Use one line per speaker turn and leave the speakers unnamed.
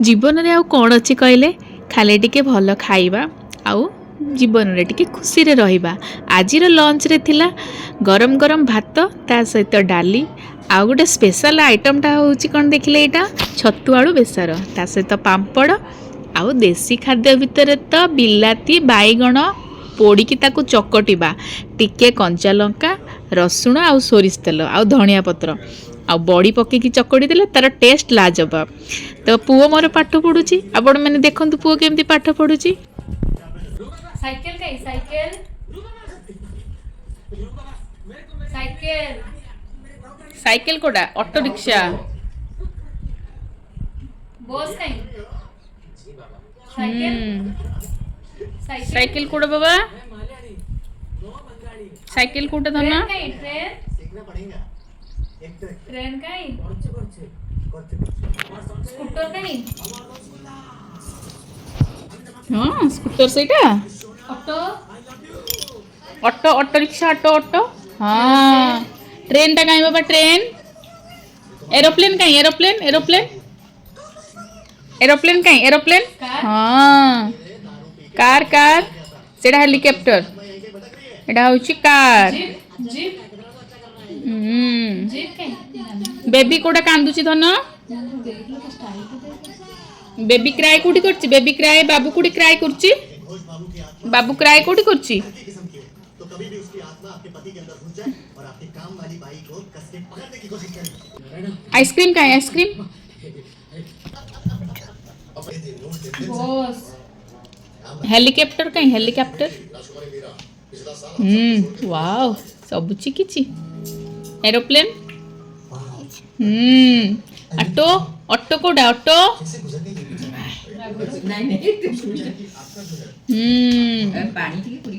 जीवन में आउ कौन अच्छी कहले खाली टिके भल खाइबा आउ जीवन में टिके खुशी रे रहिबा। आज लंच रे थिला गरम गरम भात ता सहित डाली आउ गोटे स्पेशल आइटमटा होची कौन देखिले एटा छतु आलू बेसर ता सहित पांपड़ आउ देसी खाद्य भितर तो बिलाती बाईगण पोड़िकी ताकू चकटिबा टिके कंचा लंका रसुण आउ सोरिष तेल आउ धनिया पत्र आ बड़ी पकेकी चकड़ी देले तार टेस्ट लाजवाब। तो पुओ मोर पाठ पढ़ुची आपण मैंने देखंतु पुओ केमती पाठ पढ़ुची।
साइकिल कहीं साइकिल साइकिल
साइकिल कोडा ऑटो रिक्शा
बस कहीं साइकिल साइकिल
साइकिल कोडा बाबा साइकिल कोडा
ट्रेन
धना
कहीं ट्रेन कहीं स्कूटर कहीं
हाँ स्कूटर सेटा
auto
auto auto rickshaw auto auto हाँ ट्रेन टा कहीं बाबा ट्रेन एरोप्लेन कहीं एरोप्लेन एरोप्लेन एरोप्लेन कहीं एरोप्लेन
कार?
हाँ कार कार सेटा हेलिकॉप्टर एटा होची कार।
जीप जीप जीप कहीं
बेबी कोडा कांदुची धन
देख लो तो स्टाइल तो देख
बेबी क्राई कोठी करची बेबी क्राई बाबू कोठी क्राई करची बाबू क्राई कोठी करची आइसक्रीम का आइसक्रीम
बस
हेलिकॉप्टर कहीं हेलिकॉप्टर वाओ सब चिकिची एरोप्लेन ऑटो ऑटो कोडा ऑटो
नहीं नहीं
हम्म
पानी की पूरी